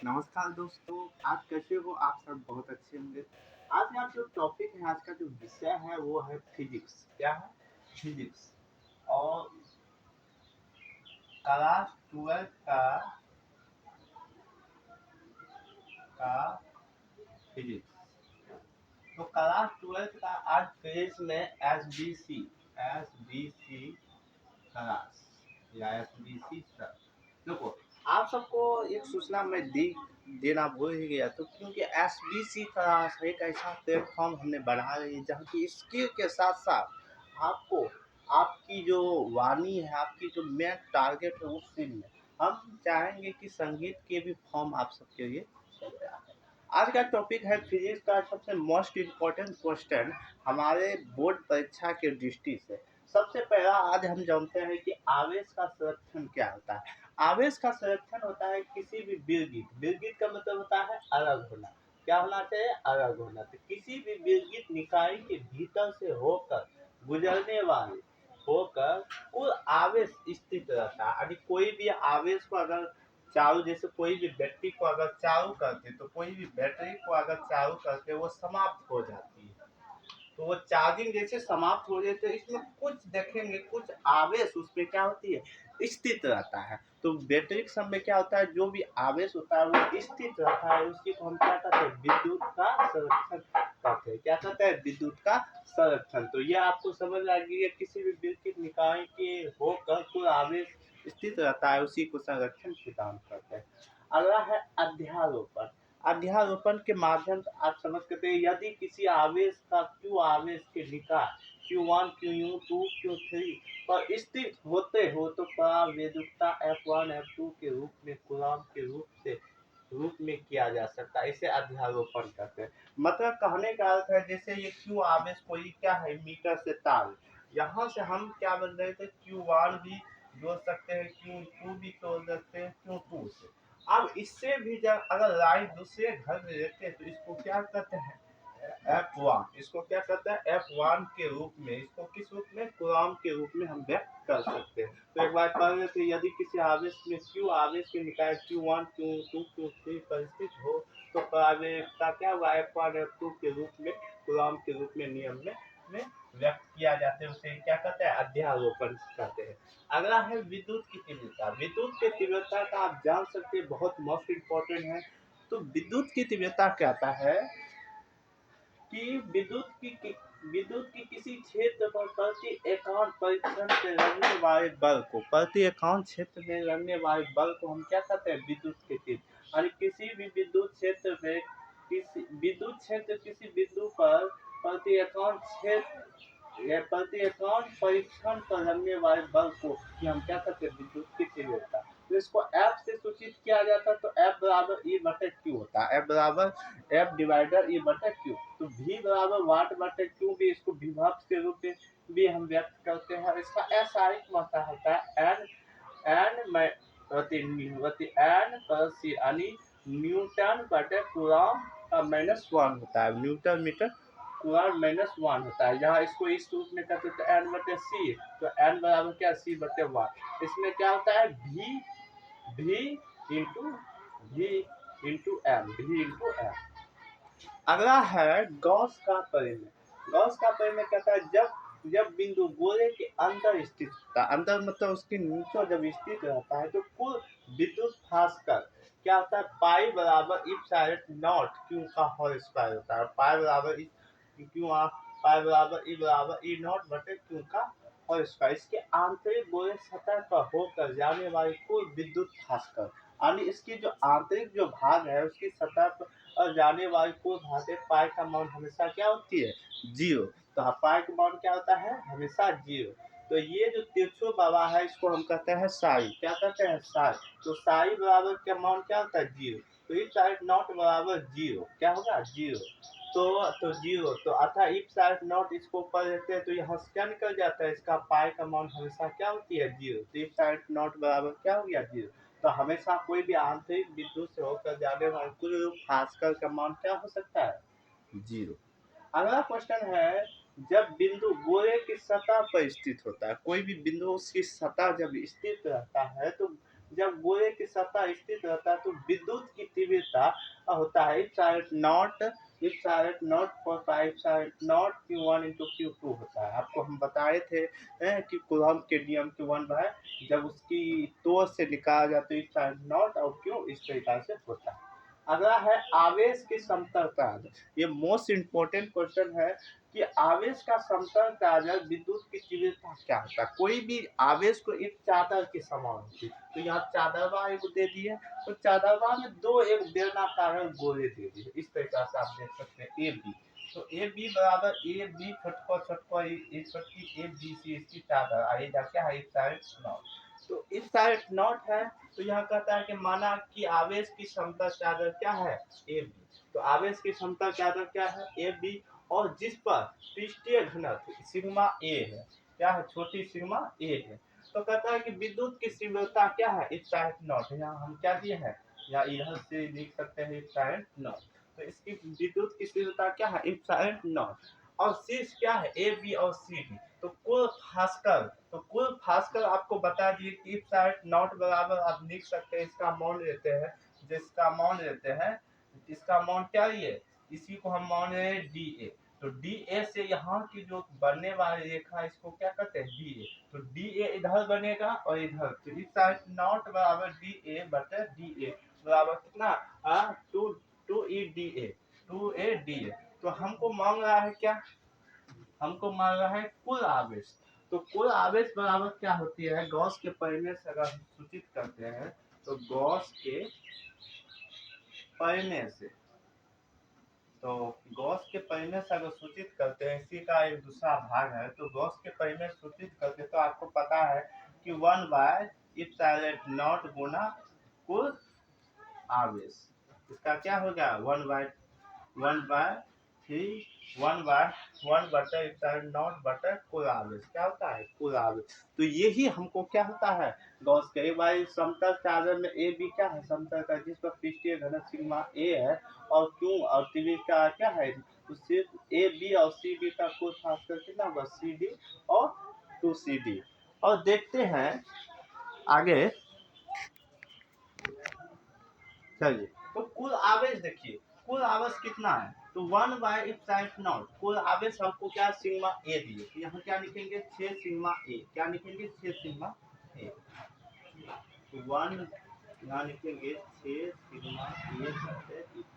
नमस्कार दोस्तों, आप कैसे हो? आप सब बहुत अच्छे होंगे। आज का जो टॉपिक है, आज का जो विषय है वो है फिजिक्स। क्या है? फिजिक्स। और क्लास 12 का फिजिक्स। तो क्लास 12 का आज क्रेज में एस बी सी क्लास या एस बी सी सर। देखो, आप सबको एक सूचना मैं देना भूल ही गया, तो क्योंकि एस बी सी क्लास एक ऐसा प्लेटफॉर्म हमने बढ़ा रही है जहाँ की स्किल के साथ साथ आपको आपकी जो वाणी है, आपकी जो मेन टारगेट है उस फील्ड में हम चाहेंगे कि संगीत के भी फॉर्म आप सबके लिए चलते आए। आज का टॉपिक है फिजिक्स का सबसे मोस्ट इम्पोर्टेंट क्वेश्चन हमारे बोर्ड परीक्षा के दृष्टि से। सबसे पहला आज हम जानते हैं कि आवेश का संरक्षण क्या होता है। आवेश का संरक्षण होता है किसी भी विद्युत विद्युत का मतलब होता है अलग होना। क्या होना चाहिए? अलग होना। तो किसी भी विद्युत निकाय के भीतर से होकर गुजरने वाले होकर कुल आवेश स्थित रहता है। यदि कोई भी आवेश को अगर चालू, जैसे कोई भी बैटरी को अगर चालू करते तो कोई भी बैटरी को अगर चालू करते वो समाप्त हो जाती है। तो वो चार्जिंग जैसे समाप्त हो जाए तो इसमें कुछ देखेंगे, कुछ आवेश उसमें क्या होती है? स्थित रहता है। तो बैटरी के समय क्या होता है? जो भी आवेश होता है वो स्थित रहता है, उसी को हम क्या कहते हैं? विद्युत का संरक्षण कहते हैं। क्या कहते हैं? विद्युत का संरक्षण। तो ये आपको समझ आ गई है, किसी भी विद्युत निकाय के होकर कोई आवेश स्थित रहता है उसी को संरक्षण प्रदान करते हैं। अगला है अध्यारोपण। अध्यारोपण के माध्यम से आप समझ सकते हैं, यदि किसी आवेश का Q आवेश के निकाय Q1 Q2 Q3 पर स्थित होते हो तो परावैद्युकता F1 F2 के रूप में कूलॉम के रूप में किया जा सकता है। इसे अध्यारोपण कहते हैं। मतलब कहने का अर्थ है, जैसे ये Q आवेश कोई क्या है? मीटर से तार, यहाँ से हम क्या बन रहे थे? Q1 भी जोड़ सकते हैं, Q2 भी जोड़ सकते हैं Q2 से। अब इससे भी जब अगर लाइन दूसरे घर में लेते हैं तो इसको क्या कहते हैं? F1। इसको क्या कहते हैं? F1 के रूप में। इसको किस रूप में? कूलॉम के रूप में हम व्यक्त कर सकते हैं। तो एक बार पढ़ रहे थे, यदि किसी आवेश में Q आवेश के निकाय Q1 Q2 Q3 पर स्थित हो तो परावैद्युकता क्या हुआ? F1 F2 के रूप में कूलॉम के रूप में नियम में व्यक्त किया जाता है। उसे क्या कहते हैं? अध्यारोपण कहते हैं। अगला है विद्युत की तीव्रता। विद्युत की तीव्रता का आप जान सकते हैं, बहुत मोस्ट इम्पोर्टेंट है। तो विद्युत की तीव्रता कहता है कि विद्युत की किसी क्षेत्र पर प्रति एकांक परिक्षण से लगने वाले बल को, प्रति एकांक क्षेत्र में लगने वाले बल को हम क्या कहते हैं? विद्युत की तीव्रता। और किसी भी विद्युत क्षेत्र में किसी बिंदु पर प्रति एकांक क्षेत्र या प्रति एकांक परीक्षण पर लगने वाले बल को हम क्या कहते हैं? विद्युत की तीव्रता। तो इसको F से सूचित किया जाता है, तो F बराबर E बटे Q होता है। F बराबर F डिवाइडर E बटे Q। तो V बराबर वाट बटे Q भी, इसको विभव के रूप में भी हम व्यक्त करते हैं। इसका SI मात्रा होता है यानी न्यूटन बटे कूलॉम का -1 होता है। न्यूटन मीटर कूलॉम -1 होता है। यहाँ इसको इस रूप में करते तो N बटे C, तो N बराबर क्या? C बटे 1। इसमें क्या होता है? V into M। अगला है गॉस का परिमेय। गॉस का परिमेय कहता है जब बिंदु गोले के अंदर स्थित होता है, अंदर मतलब उसके नीचे जब स्थित रहता है, तो कुल विद्युत भास्कर क्या होता है? पाई बराबर इप्सिलॉन नॉट क्यू का होल स्क्वायर होता है। पाई बराबर ई बराबर ई नॉट बटे क्यू का होल स्क्वायर। इसके आंतरिक गोले सतह पर होकर जाने वाली कुल विद्युत भास्कर, यानी इसकी जो आंतरिक जो भाग है उसकी सतह पर और जाने वाली कुल भागे पाई का मान हमेशा क्या होती है? 0। तो पाई का मान क्या होता है? हमेशा 0। तो ये जो तिरछो बाबा है इसको हम कहते हैं साई। क्या कहते हैं? साई। तो साई बराबर का मान क्या होता है? 0। तो इफ साइड नॉट बराबर 0 क्या होगा? 0। तो 0 तो अथा इफ साइड नॉट इसको ऊपर लेते हैं तो यहाँ से क्या निकल जाता है? इसका पाई का मान हमेशा क्या होती है? 0। तो इफ साइड नॉट बराबर क्या हो गया? 0। तो हमेशा कोई भी आंतरिक बिंदु से होकर जाने वाले कुल भास्कर का मान क्या हो सकता है? 0। अगला क्वेश्चन है, जब बिंदु गोले की सतह पर स्थित होता है, कोई भी बिंदु उसकी सतह जब स्थित रहता है तो जब गोले की सतह स्थित रहता है तो विद्युत की तीव्रता होता है इप्सिलॉन Q1 into Q2 होता है। आपको हम बताए थे कि कूलॉम के नियम के 1 जब उसकी दो से निकाला जाता है इप्सिलॉन नॉट और क्यू इस तरीका से होता है। अगला है आवेश की समतल कार्य। ये मोस्ट इम्पोर्टेंट क्वेश्चन है कि आवेश का समतल कार्य विद्युत की तीव्रता क्या होता है। कोई भी आवेश को एक चादर के समान होती है, तो यहाँ चादरवा एक दे दिए, तो चादरवा में दो एक बेलनाकार गोले दे दिए। इस तरीके से आप देख सकते हैं ए बी, तो ए बी बराबर A B छटको A B C इसकी चादर आई क्या है इस साइड नॉट। तो इस साइड नॉट है, तो यहाँ कहता है कि माना कि आवेश की समतल चादर क्या है ए बी। तो आवेश की समतल चादर क्या है ए बी, और जिस पर पृष्ठीय घनत्व सिग्मा ए है, क्या है छोटी सिग्मा ए है। तो कहता है कि विद्युत की तीव्रता क्या है इप्सिलॉन नॉट। यहाँ हम क्या दिए हैं, या इधर से लिख सकते हैं इप्सिलॉन नॉट। तो इसकी विद्युत की तीव्रता क्या है इप्सिलॉन नॉट, और शीर्ष क्या है ए बी और सी डी। तो कुल फास्कर आपको बता दिए कि इप्सिलॉन नॉट बराबर आप लिख सकते हैं, इसका मान लेते हैं, जिसका मान लेते हैं, इसका मान क्या लिए, इसी को हम मान रहे हैं डी ए। तो डी ए से यहाँ की जो बनने वाली रेखा इसको क्या कहते हैं डी ए। तो डी ए इधर बनेगा और इधर, तो इप्सिलॉन नॉट बराबर डी ए बटे डी ए बराबर कितना टू ई डी ए। तो हमको मांग रहा है क्या, हमको मांग रहा है कुल आवेश। तो कुल आवेश बराबर क्या होती है, गॉस के परिमेय से अगर हम सूचित करते हैं, तो गॉस के परिमेय से, तो गॉस के परिमेय से अगर सूचित करते हैं, इसी का एक दूसरा भाग है। तो गॉस के परिमेय सूचित करते तो आपको पता है कि 1/इप्सिलॉन नॉट गुना कुल आवेश, इसका क्या हो गया 1/1 बटे इप्सिलॉन नॉट बटे कुल आवेश, क्या होता है कुल आवेश। तो यही हमको क्या होता है गॉस के। एक बार समतल चादर में ए बी क्या है समतल का, जिस पर पृष्ठीय घनत्व सिग्मा ए है और क्यू और तीव्रता क्या है, तो सिर्फ ए बी और सी डी का कुल फासला कितना बस सी डी और 2CD। और देखते हैं आगे, चलिए। तो कुल आवेश देखिए, कुल आवेश कितना है, तो 1/इप्सिलॉन नॉट कुल आवेश हमको क्या सिग्मा ए दिए, तो यहाँ क्या लिखेंगे 6 सिग्मा ए, क्या लिखेंगे 6 सिग्मा ए। तो 1 यहाँ लिखेंगे 6 सिग्मा ए बटे इप्सिलॉन।